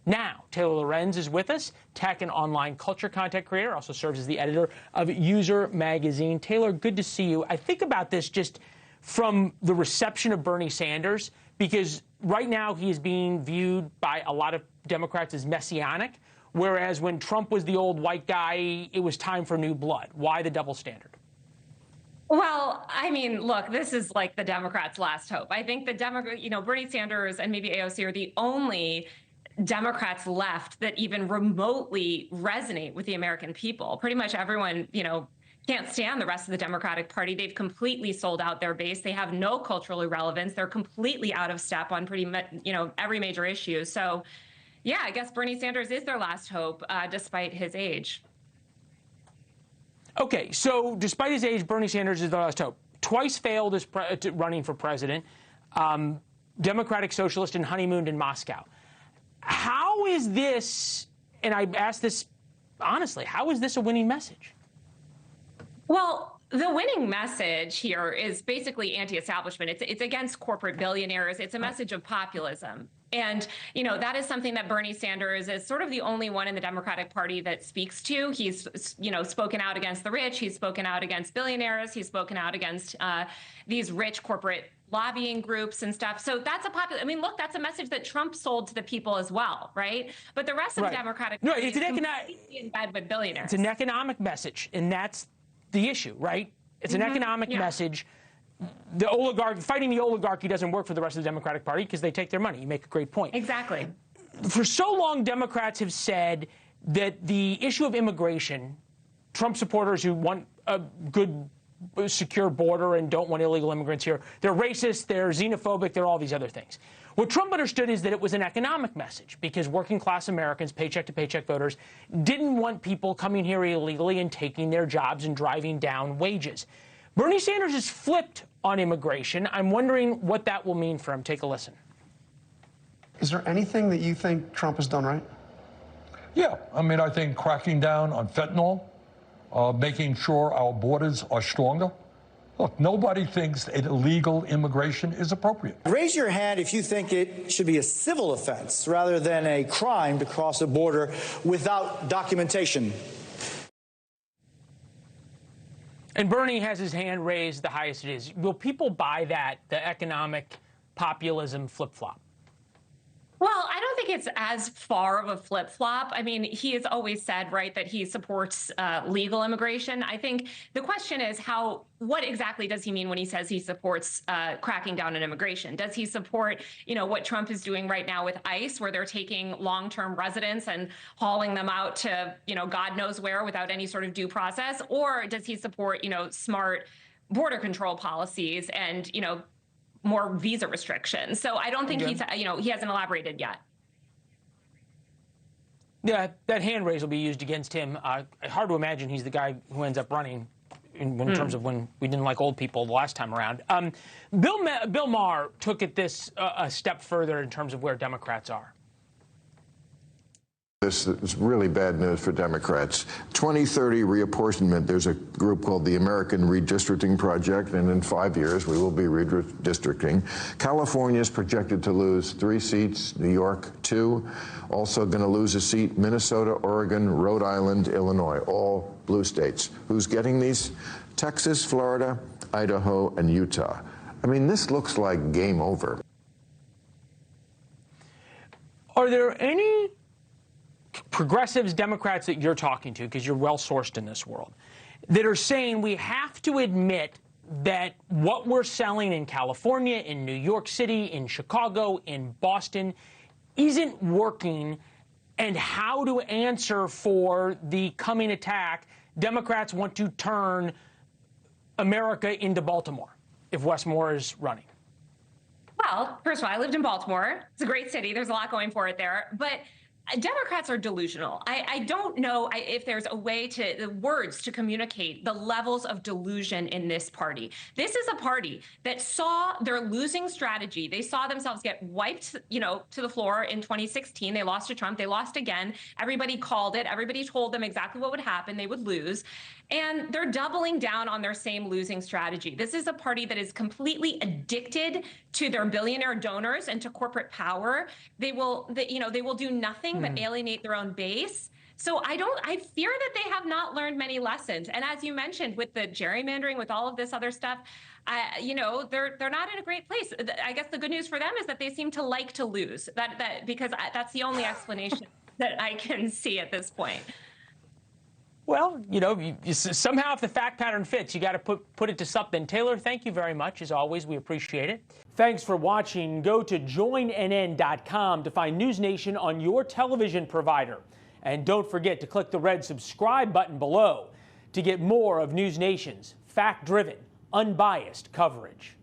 Now, Taylor Lorenz is with us, tech and online culture content creator, also serves as the editor of User Magazine. Taylor, good to see you. I think about this just from the reception of Bernie Sanders, because right now he is being viewed by a lot of Democrats as messianic, whereas when Trump was the old white guy, it was time for new blood. Why the double standard? Well, I mean, look, this is like the Democrats' last hope. I think Bernie Sanders and maybe AOC are the only Democrats left that even remotely resonate with the American people. Pretty much everyone, can't stand the rest of the Democratic Party. They've completely sold out their base. They have no cultural relevance. They're completely out of step on pretty much, every major issue. So, yeah, I guess Bernie Sanders is their last hope, despite his age. Okay, so despite his age, Bernie Sanders is the last hope. Twice failed as running for president. Democratic socialist and honeymooned in Moscow. How is this, and I ask this honestly, how is this a winning message? Well, the winning message here is basically anti-establishment. It's against corporate billionaires. It's a message of populism. And, that is something that Bernie Sanders is sort of the only one in the Democratic Party that speaks to. He's, spoken out against the rich. He's spoken out against billionaires. He's spoken out against these rich corporate lobbying groups and stuff. So that's look, that's a message that Trump sold to the people as well, right? But the rest of the Democratic Party is completely in bed with billionaires. It's an economic message, and that's the issue, right? It's an economic message. The fighting the oligarchy doesn't work for the rest of the Democratic Party because they take their money. You make a great point. Exactly. For so long, Democrats have said that the issue of immigration, Trump supporters who want a good, secure border and don't want illegal immigrants here, they're racist, they're xenophobic, they're all these other things. What Trump understood is that it was an economic message because working class Americans, paycheck to paycheck voters, didn't want people coming here illegally and taking their jobs and driving down wages. Bernie Sanders has flipped on immigration. I'm wondering what that will mean for him. Take a listen. Is there anything that you think Trump has done right? Yeah, I think cracking down on fentanyl, making sure our borders are stronger. Look, nobody thinks that illegal immigration is appropriate. Raise your hand if you think it should be a civil offense rather than a crime to cross a border without documentation. And Bernie has his hand raised the highest it is. Will people buy that, the economic populism flip-flop? Well, I don't think it's as far of a flip-flop. He has always said, right, that he supports legal immigration. I think the question is what exactly does he mean when he says he supports cracking down on immigration? Does he support, what Trump is doing right now with ICE, where they're taking long-term residents and hauling them out to, God knows where without any sort of due process? Or does he support, smart border control policies and, more visa restrictions? So I don't think he hasn't elaborated yet. Yeah, that hand raise will be used against him. Hard to imagine he's the guy who ends up running in terms of when we didn't like old people the last time around. Bill Maher took this a step further in terms of where Democrats are. This is really bad news for Democrats. 2030 reapportionment, there's a group called the American Redistricting Project, and in 5 years we will be redistricting. California is projected to lose 3 seats, New York 2, also going to lose a seat, Minnesota, Oregon, Rhode Island, Illinois, all blue states. Who's getting these? Texas, Florida, Idaho, and Utah. This looks like game over. Are there any progressives, Democrats that you're talking to, because you're well-sourced in this world, that are saying we have to admit that what we're selling in California, in New York City, in Chicago, in Boston, isn't working, and how to answer for the coming attack? Democrats want to turn America into Baltimore if Wes Moore is running. Well, first of all, I lived in Baltimore. It's a great city. There's a lot going for it there. But Democrats are delusional. I don't know if there's a way the words to communicate the levels of delusion in this party. This is a party that saw their losing strategy. They saw themselves get wiped, to the floor in 2016. They lost to Trump. They lost again. Everybody called it. Everybody told them exactly what would happen. They would lose. And they're doubling down on their same losing strategy. This is a party that is completely addicted to their billionaire donors and to corporate power. They will do nothing anything but alienate their own base. So I fear that they have not learned many lessons. And as you mentioned, with the gerrymandering, with all of this other stuff, you know, they're not in a great place. I guess the good news for them is that they seem to like to lose. Because that's the only explanation that I can see at this point. Well, you know, somehow if the fact pattern fits, you got to put it to something. Taylor, thank you very much. As always, we appreciate it. Thanks for watching. Go to joinnn.com to find NewsNation on your television provider. And don't forget to click the red subscribe button below to get more of NewsNation's fact-driven, unbiased coverage.